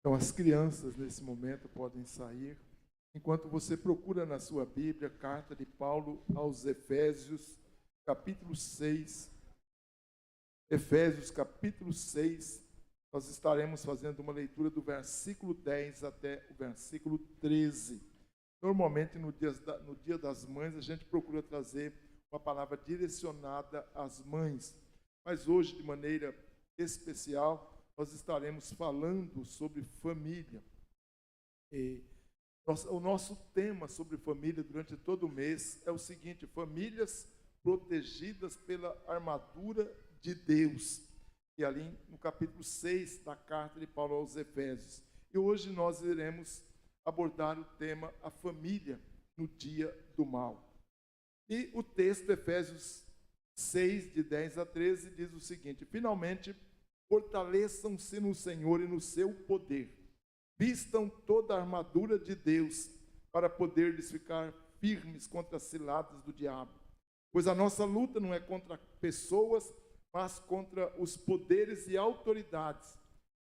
Então, as crianças, nesse momento, podem sair, enquanto você procura na sua Bíblia, carta de Paulo aos Efésios, capítulo 6. Efésios, capítulo 6, nós estaremos fazendo uma leitura do versículo 10 até o versículo 13. Normalmente, no Dia das Mães, a gente procura trazer uma palavra direcionada às mães, mas hoje, de maneira especial, nós estaremos falando sobre família. O nosso tema sobre família durante todo o mês é o seguinte: famílias protegidas pela armadura de Deus. E ali no capítulo 6 da carta de Paulo aos Efésios. E hoje nós iremos abordar o tema a família no dia do mal. E o texto, Efésios 6, de 10 a 13, diz o seguinte: finalmente, fortaleçam-se no Senhor e no seu poder. Vistam toda a armadura de Deus para poderdes ficar firmes contra as ciladas do diabo. Pois a nossa luta não é contra pessoas, mas contra os poderes e autoridades,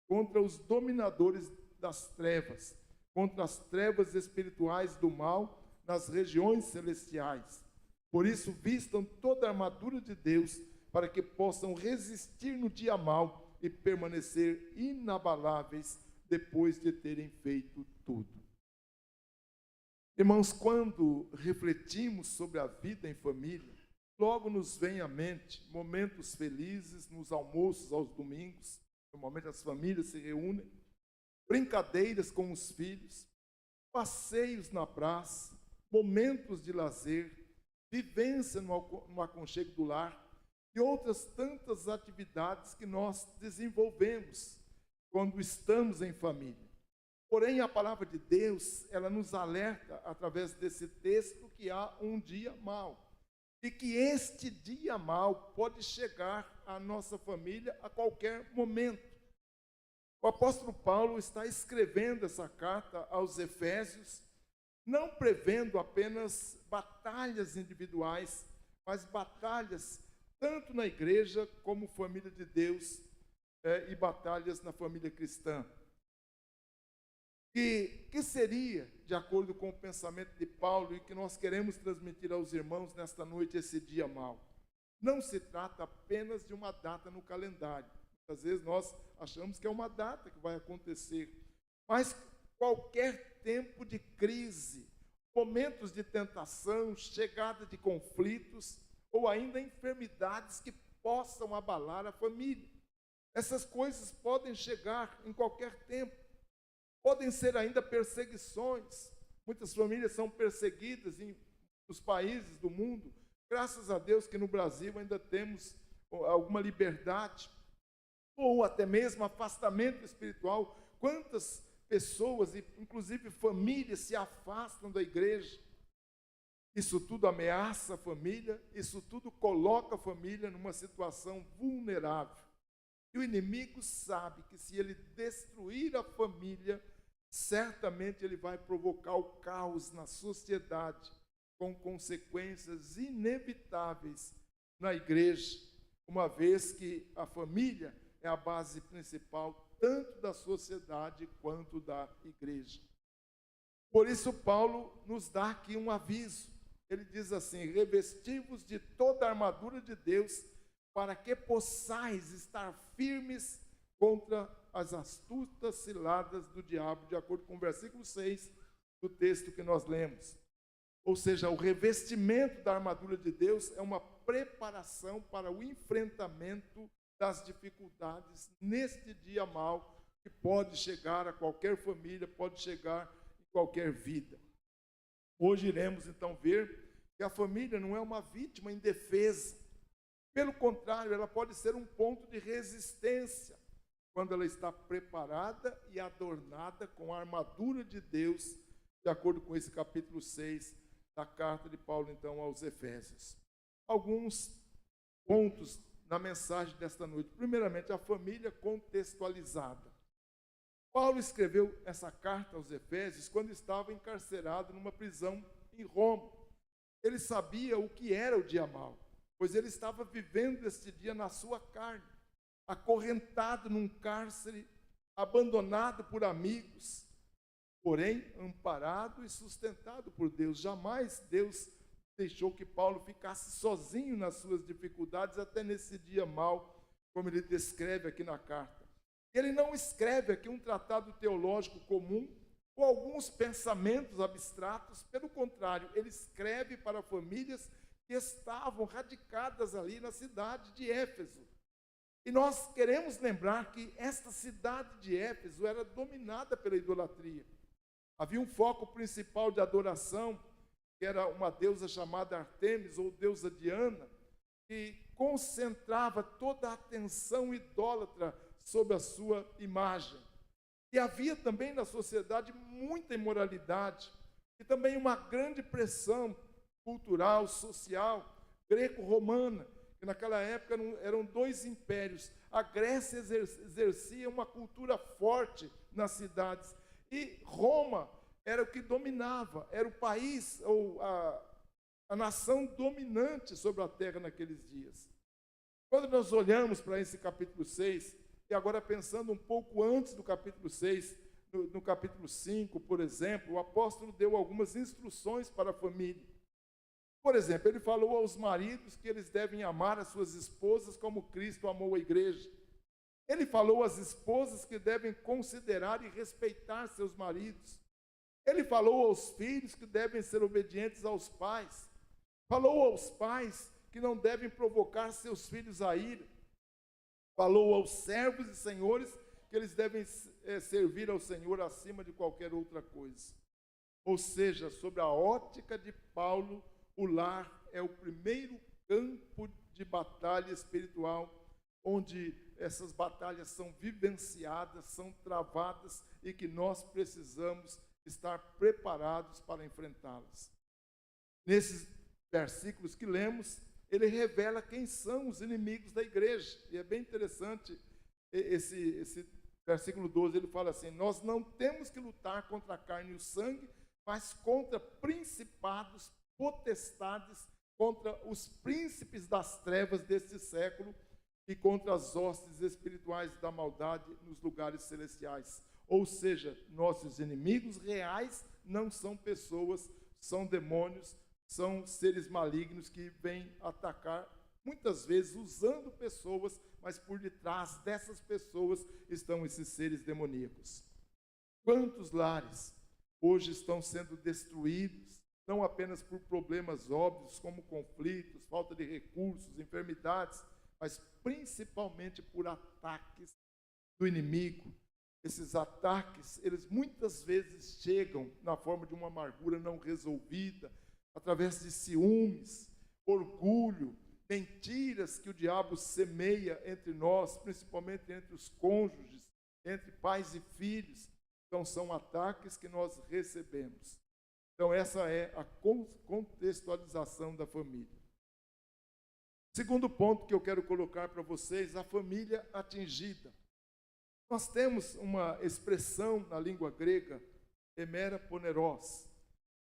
contra os dominadores das trevas, contra as trevas espirituais do mal nas regiões celestiais. Por isso, vistam toda a armadura de Deus para que possam resistir no dia mau e permanecer inabaláveis depois de terem feito tudo. Irmãos, quando refletimos sobre a vida em família, logo nos vem à mente momentos felizes nos almoços aos domingos, normalmente as famílias se reúnem, brincadeiras com os filhos, passeios na praça, momentos de lazer, vivência no aconchego do lar e outras tantas atividades que nós desenvolvemos quando estamos em família. Porém, a palavra de Deus, ela nos alerta através desse texto que há um dia mau. E que este dia mau pode chegar à nossa família a qualquer momento. O apóstolo Paulo está escrevendo essa carta aos Efésios, não prevendo apenas batalhas individuais, mas batalhas tanto na igreja como família de Deus e batalhas na família cristã. Que seria, de acordo com o pensamento de Paulo e que nós queremos transmitir aos irmãos nesta noite, esse dia mau? Não se trata apenas de uma data no calendário. Às vezes nós achamos que é uma data que vai acontecer, mas qualquer tempo de crise, momentos de tentação, chegada de conflitos ou ainda enfermidades que possam abalar a família. Essas coisas podem chegar em qualquer tempo. Podem ser ainda perseguições. Muitas famílias são perseguidas nos países do mundo. Graças a Deus que no Brasil ainda temos alguma liberdade, ou até mesmo afastamento espiritual. Quantas pessoas, inclusive famílias, se afastam da igreja? Isso tudo ameaça a família, isso tudo coloca a família numa situação vulnerável. E o inimigo sabe que se ele destruir a família, certamente ele vai provocar o caos na sociedade, com consequências inevitáveis na igreja, uma vez que a família é a base principal tanto da sociedade quanto da igreja. Por isso, Paulo nos dá aqui um aviso. Ele diz assim: revesti-vos de toda a armadura de Deus, para que possais estar firmes contra as astutas ciladas do diabo, de acordo com o versículo 6 do texto que nós lemos. Ou seja, o revestimento da armadura de Deus é uma preparação para o enfrentamento das dificuldades neste dia mau, que pode chegar a qualquer família, pode chegar em qualquer vida. Hoje iremos então ver que a família não é uma vítima indefesa. Pelo contrário, ela pode ser um ponto de resistência quando ela está preparada e adornada com a armadura de Deus, de acordo com esse capítulo 6 da carta de Paulo, então, aos Efésios. Alguns pontos na mensagem desta noite. Primeiramente, a família contextualizada. Paulo escreveu essa carta aos Efésios quando estava encarcerado numa prisão em Roma. Ele sabia o que era o dia mau, pois ele estava vivendo este dia na sua carne, acorrentado num cárcere abandonado por amigos, porém amparado e sustentado por Deus. Jamais Deus deixou que Paulo ficasse sozinho nas suas dificuldades, até nesse dia mau, como ele descreve aqui na carta. Ele não escreve aqui um tratado teológico comum ou alguns pensamentos abstratos, pelo contrário, ele escreve para famílias que estavam radicadas ali na cidade de Éfeso. E nós queremos lembrar que esta cidade de Éfeso era dominada pela idolatria. Havia um foco principal de adoração, que era uma deusa chamada Artemis, ou deusa Diana, que concentrava toda a atenção idólatra sobre a sua imagem. E havia também na sociedade muita imoralidade, e também uma grande pressão cultural, social, greco-romana, que naquela época eram dois impérios. A Grécia exercia uma cultura forte nas cidades, e Roma era o que dominava, era o país, ou a nação dominante sobre a terra naqueles dias. Quando nós olhamos para esse capítulo 6, e agora pensando um pouco antes do capítulo 6, no capítulo 5, por exemplo, o apóstolo deu algumas instruções para a família. Por exemplo, ele falou aos maridos que eles devem amar as suas esposas como Cristo amou a igreja. Ele falou às esposas que devem considerar e respeitar seus maridos. Ele falou aos filhos que devem ser obedientes aos pais. Falou aos pais que não devem provocar seus filhos a ira. Falou aos servos e senhores que eles devem servir ao Senhor acima de qualquer outra coisa. Ou seja, sob a ótica de Paulo, o lar é o primeiro campo de batalha espiritual, onde essas batalhas são vivenciadas, são travadas e que nós precisamos estar preparados para enfrentá-las. Nesses versículos que lemos, ele revela quem são os inimigos da igreja. E é bem interessante esse versículo 12, ele fala assim: nós não temos que lutar contra a carne e o sangue, mas contra principados, potestades, contra os príncipes das trevas deste século e contra as hostes espirituais da maldade nos lugares celestiais. Ou seja, nossos inimigos reais não são pessoas, são demônios, são seres malignos que vêm atacar, muitas vezes usando pessoas, mas por detrás dessas pessoas estão esses seres demoníacos. Quantos lares hoje estão sendo destruídos, não apenas por problemas óbvios como conflitos, falta de recursos, enfermidades, mas principalmente por ataques do inimigo. Esses ataques, eles muitas vezes chegam na forma de uma amargura não resolvida, através de ciúmes, orgulho, mentiras que o diabo semeia entre nós, principalmente entre os cônjuges, entre pais e filhos. Então, são ataques que nós recebemos. Então, essa é a contextualização da família. Segundo ponto que eu quero colocar para vocês, a família atingida. Nós temos uma expressão na língua grega, emera poneros,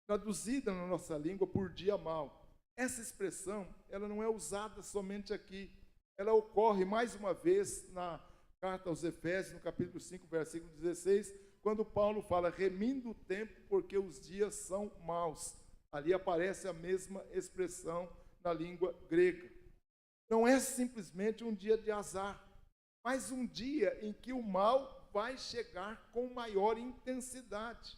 traduzida na nossa língua por dia mau. Essa expressão, ela não é usada somente aqui. Ela ocorre mais uma vez na carta aos Efésios, no capítulo 5, versículo 16, quando Paulo fala, remindo o tempo porque os dias são maus. Ali aparece a mesma expressão na língua grega. Não é simplesmente um dia de azar, mas um dia em que o mal vai chegar com maior intensidade.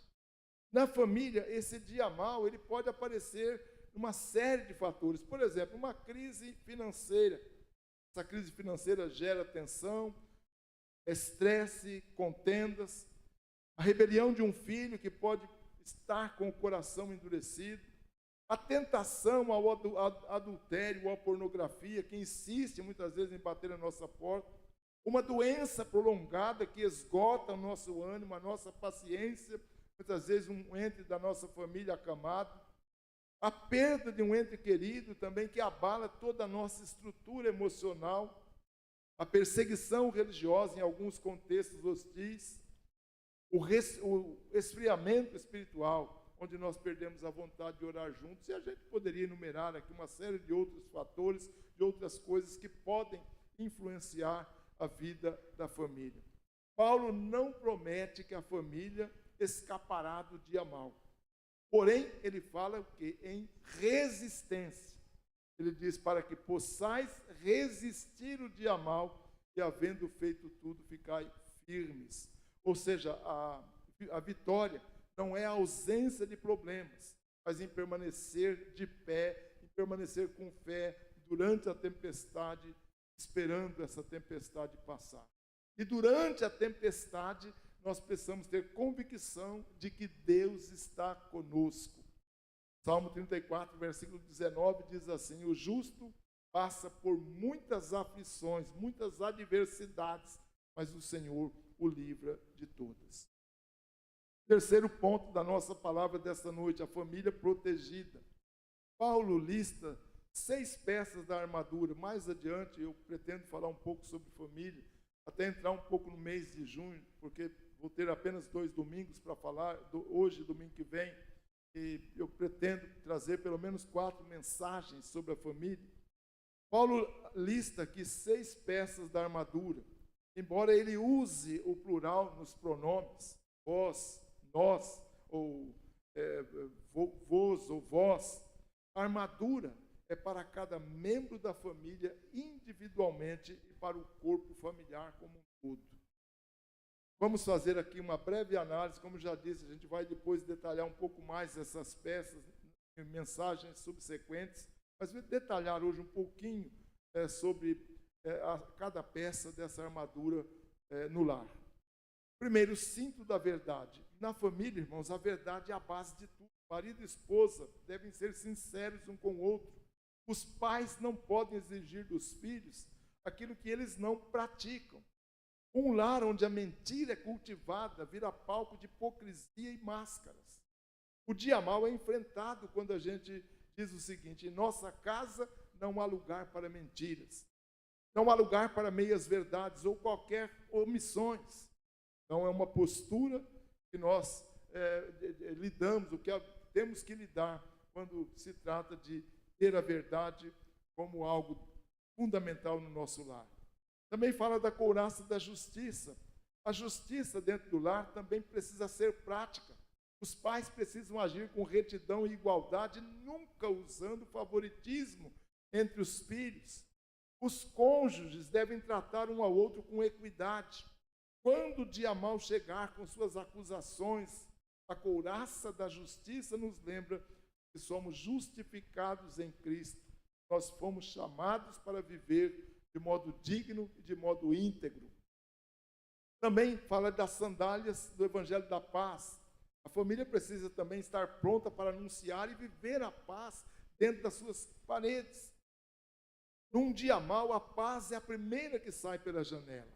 Na família, esse dia mau, ele pode aparecer uma série de fatores. Por exemplo, uma crise financeira. Essa crise financeira gera tensão, estresse, contendas, a rebelião de um filho que pode estar com o coração endurecido, a tentação ao adultério ou à pornografia, que insiste muitas vezes em bater na nossa porta, uma doença prolongada que esgota o nosso ânimo, a nossa paciência, muitas vezes um ente da nossa família acamado, a perda de um ente querido também que abala toda a nossa estrutura emocional, a perseguição religiosa em alguns contextos hostis, o esfriamento espiritual, onde nós perdemos a vontade de orar juntos, e a gente poderia enumerar aqui uma série de outros fatores, de outras coisas que podem influenciar a vida da família. Paulo não promete que a família escapará do dia mau. Porém, ele fala o quê? Em resistência. Ele diz, para que possais resistir o dia mau e, havendo feito tudo, ficai firmes. Ou seja, a vitória não é a ausência de problemas, mas em permanecer de pé, em permanecer com fé durante a tempestade, esperando essa tempestade passar. E durante a tempestade, nós precisamos ter convicção de que Deus está conosco. Salmo 34, versículo 19, diz assim, o justo passa por muitas aflições, muitas adversidades, mas o Senhor o livra de todas. Terceiro ponto da nossa palavra desta noite, a família protegida. Paulo lista 6 peças da armadura. Mais adiante eu pretendo falar um pouco sobre família, até entrar um pouco no mês de junho, porque vou ter apenas 2 domingos para falar, hoje e domingo que vem, e eu pretendo trazer pelo menos 4 mensagens sobre a família. Paulo lista aqui 6 peças da armadura, embora ele use o plural nos pronomes, vós, nós, ou vós ou vós, a armadura é para cada membro da família individualmente e para o corpo familiar como um todo. Vamos fazer aqui uma breve análise, como já disse, a gente vai depois detalhar um pouco mais essas peças em mensagens subsequentes, mas vou detalhar hoje um pouquinho sobre cada peça dessa armadura no lar. Primeiro, o cinto da verdade. Na família, irmãos, a verdade é a base de tudo. Marido e esposa devem ser sinceros um com o outro. Os pais não podem exigir dos filhos aquilo que eles não praticam. Um lar onde a mentira é cultivada vira palco de hipocrisia e máscaras. O dia mau é enfrentado quando a gente diz o seguinte, em nossa casa não há lugar para mentiras, não há lugar para meias verdades ou qualquer omissões. Então é uma postura que nós lidamos, o que temos que lidar quando se trata de ter a verdade como algo fundamental no nosso lar. Também fala da couraça da justiça. A justiça dentro do lar também precisa ser prática. Os pais precisam agir com retidão e igualdade, nunca usando favoritismo entre os filhos. Os cônjuges devem tratar um ao outro com equidade. Quando o dia mau chegar com suas acusações, a couraça da justiça nos lembra que somos justificados em Cristo. Nós fomos chamados para viver de modo digno e de modo íntegro. Também fala das sandálias do Evangelho da Paz. A família precisa também estar pronta para anunciar e viver a paz dentro das suas paredes. Num dia mau, a paz é a primeira que sai pela janela.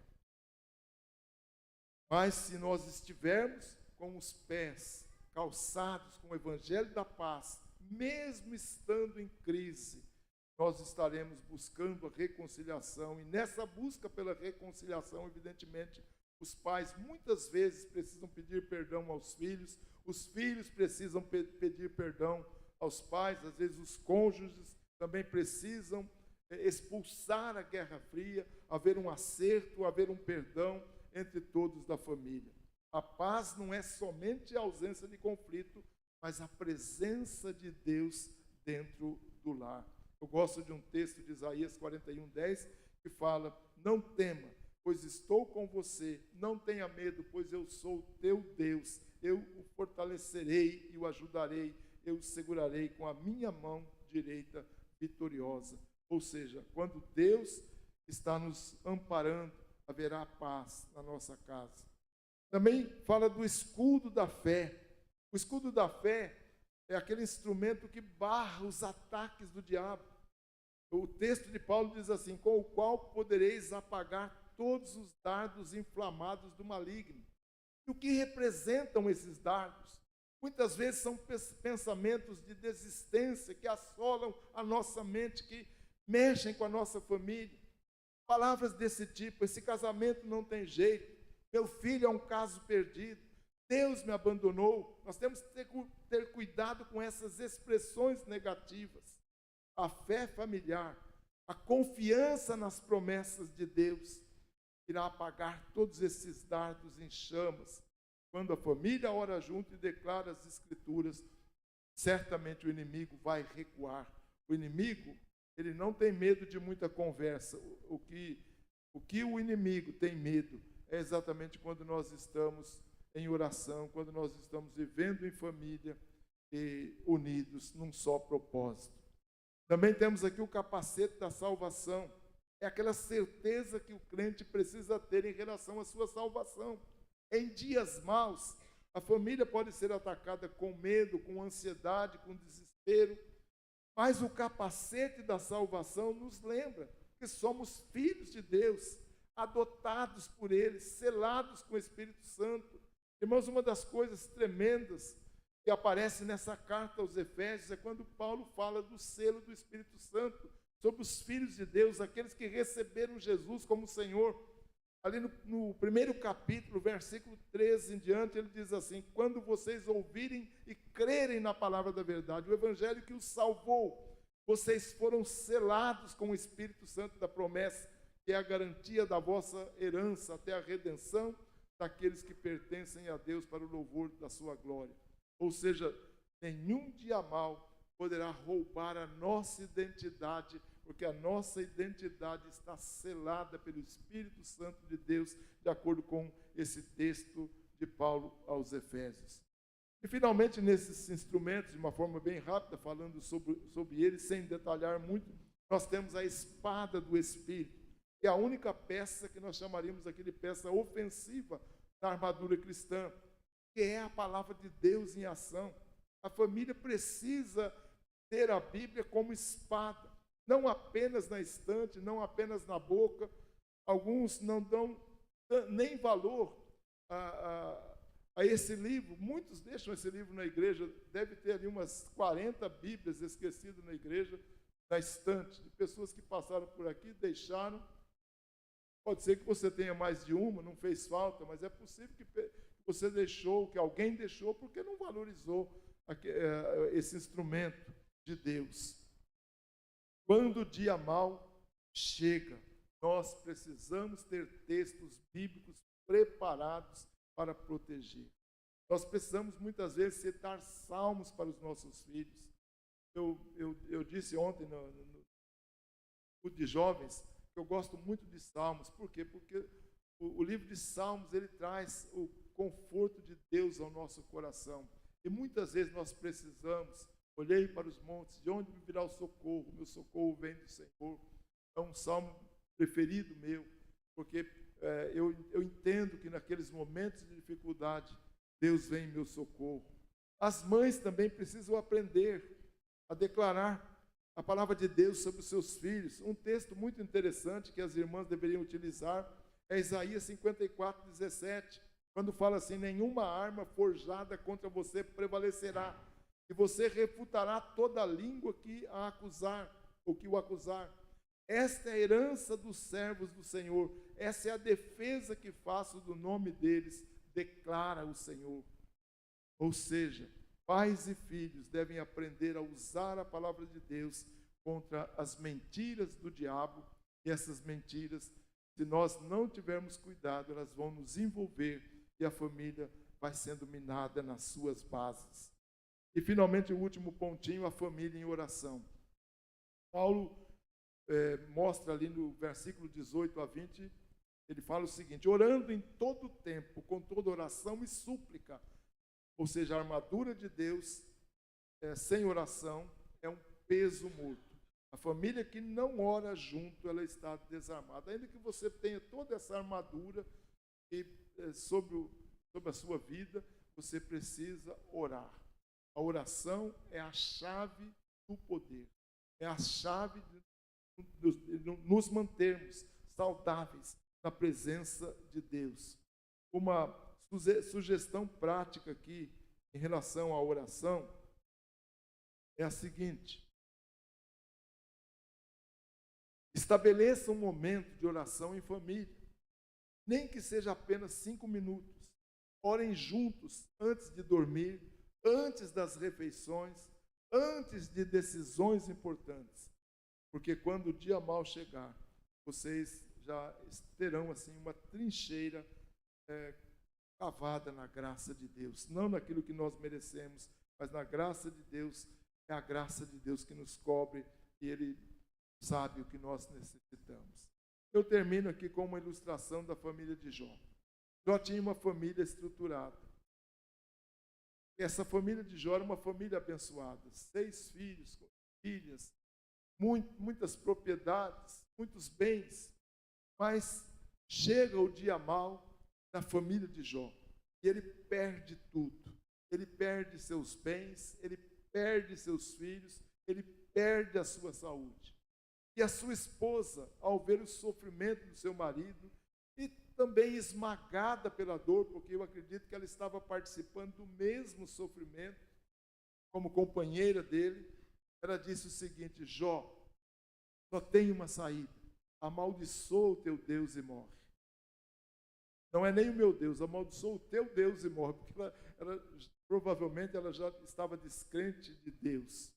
Mas se nós estivermos com os pés calçados com o Evangelho da Paz, mesmo estando em crise, nós estaremos buscando a reconciliação. E nessa busca pela reconciliação, evidentemente, os pais muitas vezes precisam pedir perdão aos filhos, os filhos precisam pedir perdão aos pais, às vezes os cônjuges também precisam expulsar a Guerra Fria, haver um acerto, haver um perdão entre todos da família. A paz não é somente a ausência de conflito, mas a presença de Deus dentro do lar. Eu gosto de um texto de Isaías 41:10, que fala, não tema, pois estou com você, não tenha medo, pois eu sou teu Deus, eu o fortalecerei e o ajudarei, eu o segurarei com a minha mão direita vitoriosa. Ou seja, quando Deus está nos amparando, haverá paz na nossa casa. Também fala do escudo da fé. O escudo da fé é aquele instrumento que barra os ataques do diabo. O texto de Paulo diz assim, com o qual podereis apagar todos os dardos inflamados do maligno. E o que representam esses dardos? Muitas vezes são pensamentos de desistência que assolam a nossa mente, que mexem com a nossa família. Palavras desse tipo, esse casamento não tem jeito, meu filho é um caso perdido, Deus me abandonou. Nós temos que ter cuidado com essas expressões negativas. A fé familiar, a confiança nas promessas de Deus, irá apagar todos esses dardos em chamas. Quando a família ora junto e declara as Escrituras, certamente o inimigo vai recuar. O inimigo, ele não tem medo de muita conversa. O que o inimigo tem medo é exatamente quando nós estamos em oração, quando nós estamos vivendo em família e unidos num só propósito. Também temos aqui o capacete da salvação. É aquela certeza que o crente precisa ter em relação à sua salvação. Em dias maus, a família pode ser atacada com medo, com ansiedade, com desespero, mas o capacete da salvação nos lembra que somos filhos de Deus, adotados por Ele, selados com o Espírito Santo. Irmãos, uma das coisas tremendas que aparece nessa carta aos Efésios é quando Paulo fala do selo do Espírito Santo sobre os filhos de Deus, aqueles que receberam Jesus como Senhor. Ali no primeiro capítulo, versículo 13 em diante, ele diz assim: quando vocês ouvirem e crerem na palavra da verdade, o evangelho que os salvou, vocês foram selados com o Espírito Santo da promessa, que é a garantia da vossa herança até a redenção daqueles que pertencem a Deus para o louvor da sua glória. Ou seja, nenhum dia mau poderá roubar a nossa identidade, porque a nossa identidade está selada pelo Espírito Santo de Deus, de acordo com esse texto de Paulo aos Efésios. E finalmente, nesses instrumentos, de uma forma bem rápida, falando sobre eles, sem detalhar muito, nós temos a espada do Espírito, que é a única peça que nós chamaríamos aqui de peça ofensiva da armadura cristã, que é a palavra de Deus em ação. A família precisa ter a Bíblia como espada, não apenas na estante, não apenas na boca. Alguns não dão nem valor a esse livro. Muitos deixam esse livro na igreja. Deve ter ali umas 40 Bíblias esquecidas na igreja, na estante, de pessoas que passaram por aqui, deixaram. Pode ser que você tenha mais de uma, não fez falta, mas é possível que você deixou, que alguém deixou, porque não valorizou esse instrumento de Deus. Quando o dia mau chega, nós precisamos ter textos bíblicos preparados para proteger. Nós precisamos muitas vezes citar salmos para os nossos filhos. Eu disse ontem no culto de jovens que eu gosto muito de salmos. Por quê? Porque o livro de Salmos, ele traz o conforto de Deus ao nosso coração. E muitas vezes nós precisamos, olhei para os montes, de onde me virá o socorro? Meu socorro vem do Senhor. É um salmo preferido meu, porque eu entendo que naqueles momentos de dificuldade, Deus vem em meu socorro. As mães também precisam aprender a declarar a palavra de Deus sobre os seus filhos. Um texto muito interessante que as irmãs deveriam utilizar é Isaías 54, 17, quando fala assim: nenhuma arma forjada contra você prevalecerá, e você refutará toda língua que a acusar, ou que o acusar. Esta é a herança dos servos do Senhor, essa é a defesa que faço do nome deles, declara o Senhor. Ou seja, pais e filhos devem aprender a usar a palavra de Deus contra as mentiras do diabo, e essas mentiras, se nós não tivermos cuidado, elas vão nos envolver e a família vai sendo minada nas suas bases. E finalmente o último pontinho, a família em oração. Paulo mostra ali no versículo 18 a 20, ele fala o seguinte: orando em todo tempo, com toda oração e súplica. Ou seja, a armadura de Deus sem oração é um peso morto. A família que não ora junto, ela está desarmada. Ainda que você tenha toda essa armadura sobre a sua vida, você precisa orar. A oração é a chave do poder. É a chave de nos mantermos saudáveis na presença de Deus. Uma sugestão prática aqui em relação à oração é a seguinte: estabeleça um momento de oração em família, nem que seja apenas 5 minutos. Orem juntos antes de dormir, antes das refeições, antes de decisões importantes. Porque quando o dia mau chegar, vocês já terão assim uma trincheira cavada na graça de Deus, não naquilo que nós merecemos, mas na graça de Deus. É a graça de Deus que nos cobre e Ele sabe o que nós necessitamos. Eu termino aqui com uma ilustração da família de Jó. Jó tinha uma família estruturada. Essa família de Jó era uma família abençoada. 6 filhos, filhas, muitas propriedades, muitos bens. Mas chega o dia mau da família de Jó. E ele perde tudo. Ele perde seus bens, ele perde seus filhos, ele perde a sua saúde. E a sua esposa, ao ver o sofrimento do seu marido, e também esmagada pela dor, porque eu acredito que ela estava participando do mesmo sofrimento, como companheira dele, ela disse o seguinte: Jó, só tem uma saída, amaldiçoa o teu Deus e morre. Não é nem o meu Deus, amaldiçoa o teu Deus e morre, porque provavelmente ela já estava descrente de Deus.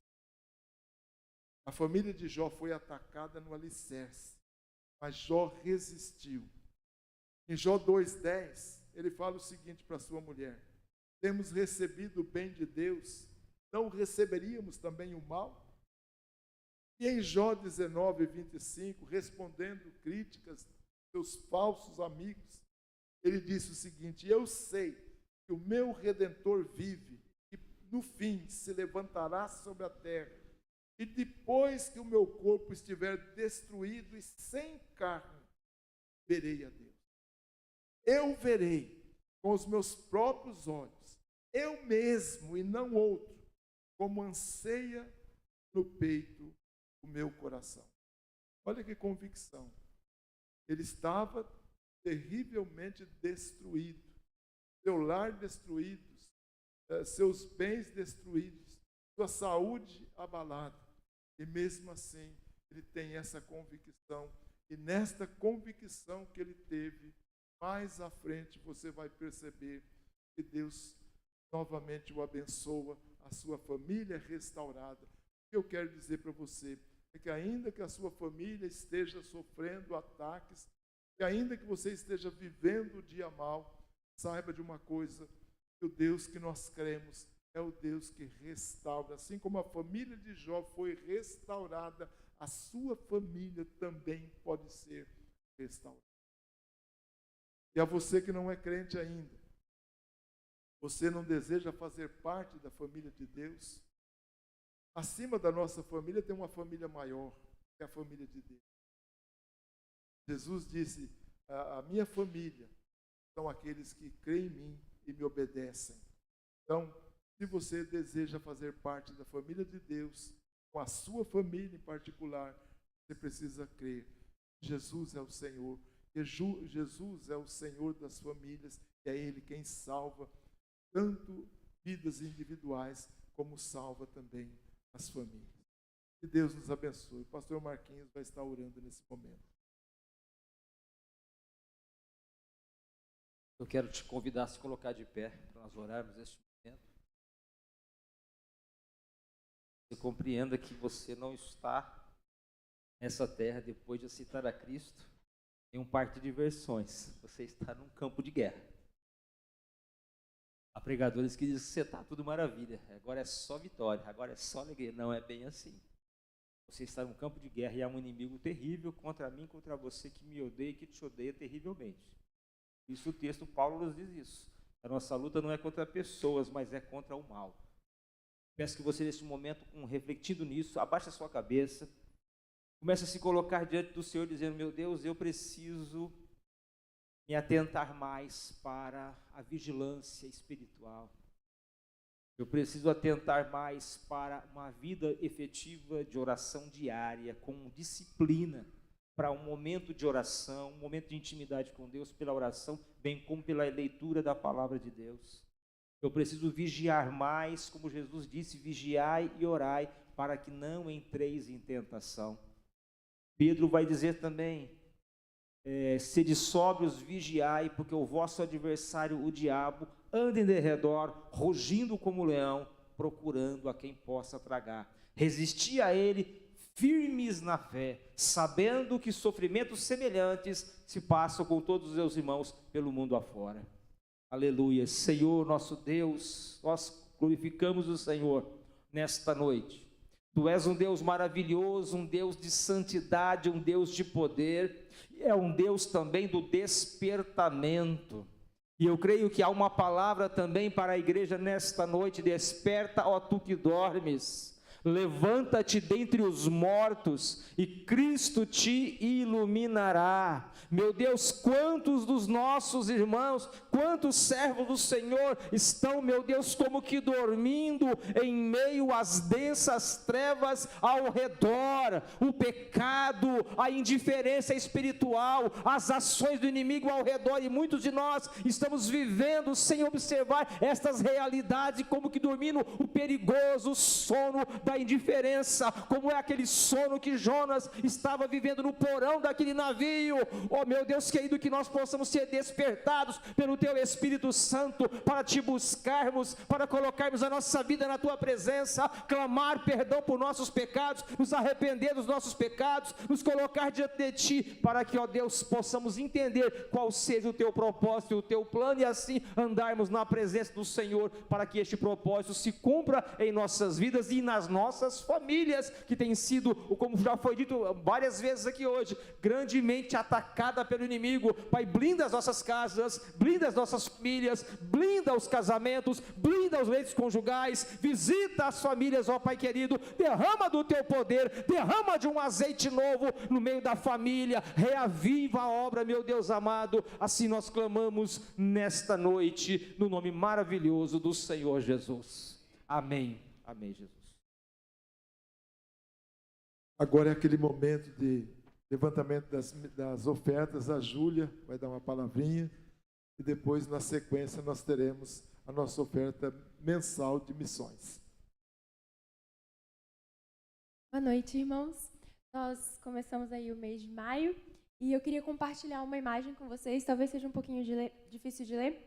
A família de Jó foi atacada no alicerce, mas Jó resistiu. Em Jó 2,10, ele fala o seguinte para sua mulher: temos recebido o bem de Deus, não receberíamos também o mal? E em Jó 19,25, respondendo críticas dos seus falsos amigos, ele disse o seguinte: eu sei que o meu Redentor vive e no fim se levantará sobre a terra, e depois que o meu corpo estiver destruído e sem carne, verei a Deus. Eu verei com os meus próprios olhos, eu mesmo e não outro, como anseia no peito o meu coração. Olha que convicção. Ele estava terrivelmente destruído, seu lar destruído, seus bens destruídos, sua saúde abalada. E mesmo assim, ele tem essa convicção. E nesta convicção que ele teve, mais à frente você vai perceber que Deus novamente o abençoa, a sua família é restaurada. O que eu quero dizer para você é que ainda que a sua família esteja sofrendo ataques, que ainda que você esteja vivendo o dia mal, saiba de uma coisa: que o Deus que nós cremos é o Deus que restaura. Assim como a família de Jó foi restaurada, a sua família também pode ser restaurada. E a você que não é crente ainda, você não deseja fazer parte da família de Deus? Acima da nossa família tem uma família maior, que é a família de Deus. Jesus disse: a minha família são aqueles que creem em mim e me obedecem. Então, se você deseja fazer parte da família de Deus, com a sua família em particular, você precisa crer. Jesus é o Senhor. Jesus é o Senhor das famílias, e é Ele quem salva tanto vidas individuais, como salva também as famílias. Que Deus nos abençoe. O pastor Marquinhos vai estar orando nesse momento. Eu quero te convidar a se colocar de pé para nós orarmos neste momento. Você compreenda que você não está nessa terra depois de aceitar a Cristo em um parque de diversões. Você está num campo de guerra. Há pregadores que dizem que você está tudo maravilha, agora é só vitória, agora é só alegria. Não é bem assim. Você está num campo de guerra e há um inimigo terrível contra mim, contra você, que me odeia e que te odeia terrivelmente. Isso o texto Paulo nos diz isso. A nossa luta não é contra pessoas, mas é contra o mal. Peço que você, nesse momento, refletindo nisso, abaixe a sua cabeça, comece a se colocar diante do Senhor, dizendo: meu Deus, eu preciso me atentar mais para a vigilância espiritual. Eu preciso atentar mais para uma vida efetiva de oração diária, com disciplina, para um momento de oração, um momento de intimidade com Deus pela oração, bem como pela leitura da palavra de Deus. Eu preciso vigiar mais, como Jesus disse: vigiai e orai, para que não entreis em tentação. Pedro vai dizer também: sede sóbrios, vigiai, porque o vosso adversário, o diabo, anda em derredor, rugindo como leão, procurando a quem possa tragar. Resisti a ele, firmes na fé, sabendo que sofrimentos semelhantes se passam com todos os seus irmãos pelo mundo afora. Aleluia. Senhor, nosso Deus, nós glorificamos o Senhor nesta noite. Tu és um Deus maravilhoso, um Deus de santidade, um Deus de poder, é um Deus também do despertamento. E eu creio que há uma palavra também para a igreja nesta noite: desperta, ó tu que dormes, levanta-te dentre os mortos e Cristo te iluminará. Meu Deus, quantos dos nossos irmãos, quantos servos do Senhor estão, meu Deus, como que dormindo em meio às densas trevas ao redor, o pecado, a indiferença espiritual, as ações do inimigo ao redor, e muitos de nós estamos vivendo sem observar estas realidades, como que dormindo o perigoso sono da indiferença, como é aquele sono que Jonas estava vivendo no porão daquele navio. Oh meu Deus querido, que nós possamos ser despertados pelo Teu Espírito Santo, para Te buscarmos, para colocarmos a nossa vida na Tua presença, clamar perdão por nossos pecados, nos arrepender dos nossos pecados, nos colocar diante de Ti, para que, ó Deus, possamos entender qual seja o Teu propósito e o Teu plano, e assim andarmos na presença do Senhor, para que este propósito se cumpra em nossas vidas e nas nossas famílias, que tem sido, como já foi dito várias vezes aqui hoje, grandemente atacada pelo inimigo. Pai, blinda as nossas casas, blinda as nossas famílias, blinda os casamentos, blinda os leitos conjugais, visita as famílias, ó Pai querido, derrama do Teu poder, derrama de um azeite novo no meio da família, reaviva a obra, meu Deus amado. Assim nós clamamos nesta noite, no nome maravilhoso do Senhor Jesus. Amém. Amém, Jesus. Agora é aquele momento de levantamento das ofertas. A Júlia vai dar uma palavrinha e depois, na sequência, nós teremos a nossa oferta mensal de missões. Boa noite, irmãos. Nós começamos aí o mês de maio e eu queria compartilhar uma imagem com vocês. Talvez seja um pouquinho difícil de ler,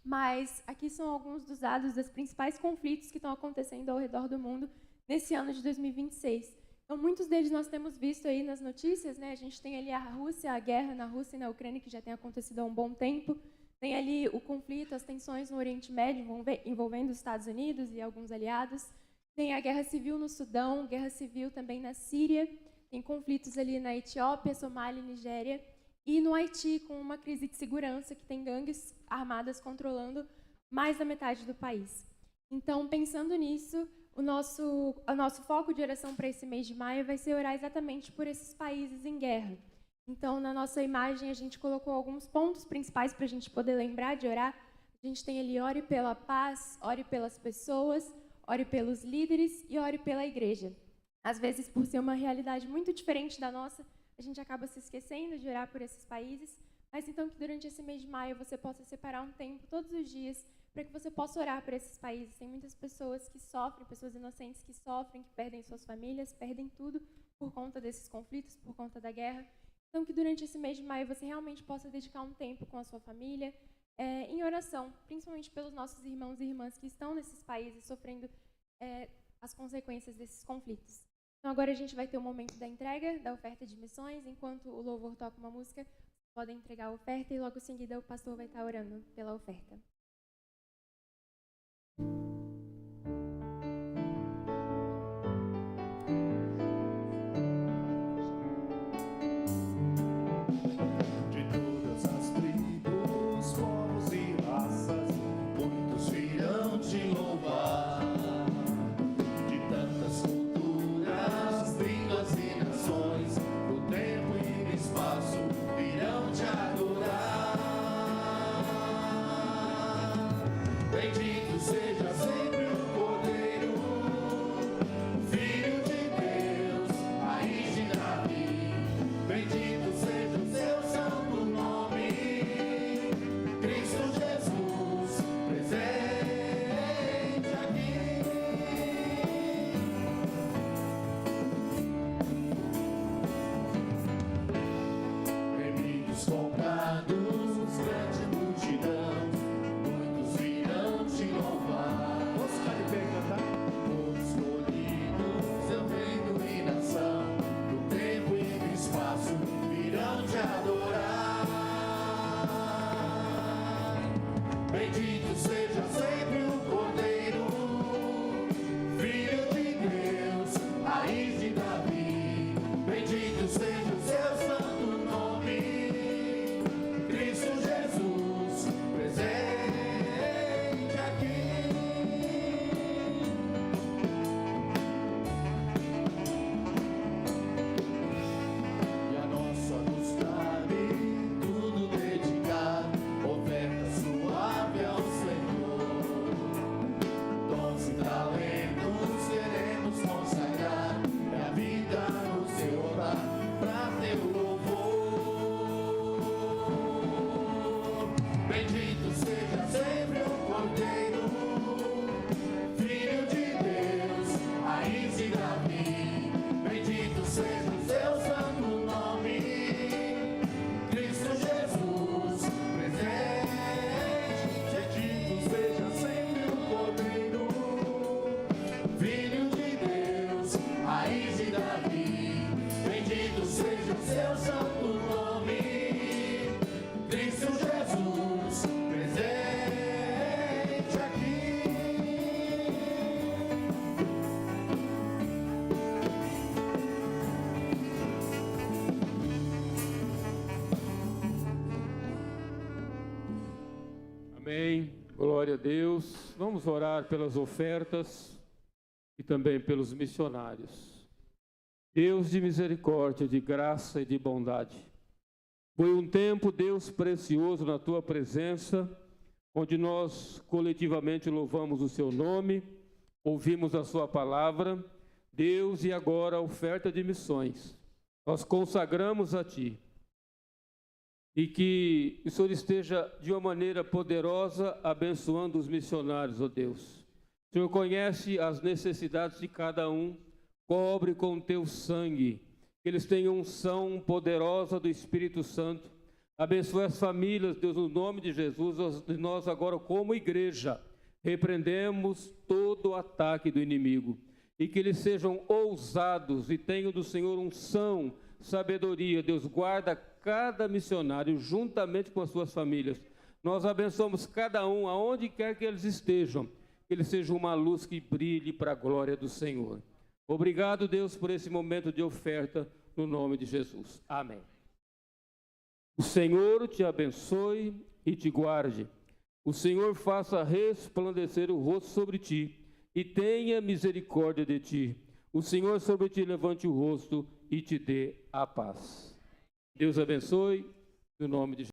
mas aqui são alguns dos dados dos principais conflitos que estão acontecendo ao redor do mundo nesse ano de 2026. Então, muitos deles nós temos visto aí nas notícias, né? A gente tem ali a guerra na Rússia e na Ucrânia, que já tem acontecido há um bom tempo. Tem ali o conflito, as tensões no Oriente Médio, envolvendo os Estados Unidos e alguns aliados. Tem a guerra civil no Sudão, guerra civil também na Síria. Tem conflitos ali na Etiópia, Somália e Nigéria. E no Haiti, com uma crise de segurança, que tem gangues armadas controlando mais da metade do país. Então, pensando nisso, o nosso foco de oração para esse mês de maio vai ser orar exatamente por esses países em guerra. Então, na nossa imagem, a gente colocou alguns pontos principais para a gente poder lembrar de orar. A gente tem ali: ore pela paz, ore pelas pessoas, ore pelos líderes e ore pela igreja. Às vezes, por ser uma realidade muito diferente da nossa, a gente acaba se esquecendo de orar por esses países, mas então que durante esse mês de maio você possa separar um tempo todos os dias para que você possa orar por esses países. Tem muitas pessoas que sofrem, pessoas inocentes que sofrem, que perdem suas famílias, perdem tudo por conta desses conflitos, por conta da guerra. Então, que durante esse mês de maio você realmente possa dedicar um tempo com a sua família, em oração, principalmente pelos nossos irmãos e irmãs que estão nesses países sofrendo as consequências desses conflitos. Então, agora a gente vai ter o momento da entrega, da oferta de missões. Enquanto o louvor toca uma música, vocês podem entregar a oferta e logo em seguida o pastor vai estar orando pela oferta. Bendito seja Senhor. seja sempre o Cordeiro, Filho de Deus, raiz de Davi. Bendito seja o seu santo nome, Cristo Jesus, presente aqui. E a nossa nos cabe tudo dedicar, oferta suave ao Senhor. Dons e talentos queremos consagrar, é a vida no seu altar, pra teu louvor. Bendito seja sempre o Cordeiro, Filho de Deus, raiz de Davi. Bendito seja o seu santo nome, Cristo Jesus, presente. Bendito seja sempre o Cordeiro, Filho de Deus, raiz de Davi. Bendito seja o seu santo nome, Cristo Jesus, presente aqui. Amém. Glória a Deus. Vamos orar pelas ofertas e também pelos missionários. Deus de misericórdia, de graça e de bondade. Foi um tempo, Deus precioso, na tua presença, onde nós coletivamente louvamos o seu nome, ouvimos a sua palavra. Deus, e agora a oferta de missões. Nós consagramos a ti. E que o Senhor esteja de uma maneira poderosa abençoando os missionários, ó Deus. O Senhor conhece as necessidades de cada um, cobre com teu sangue, que eles tenham unção poderosa do Espírito Santo. Abençoe as famílias, Deus, no nome de Jesus. Nós agora, como igreja, repreendemos todo o ataque do inimigo. E que eles sejam ousados e tenham do Senhor unção, sabedoria. Deus, guarda cada missionário juntamente com as suas famílias. Nós abençoamos cada um, aonde quer que eles estejam, que eles sejam uma luz que brilhe para a glória do Senhor. Obrigado, Deus, por esse momento de oferta, no nome de Jesus. Amém. O Senhor te abençoe e te guarde. O Senhor faça resplandecer o rosto sobre ti e tenha misericórdia de ti. O Senhor sobre ti levante o rosto e te dê a paz. Deus abençoe, no nome de Jesus.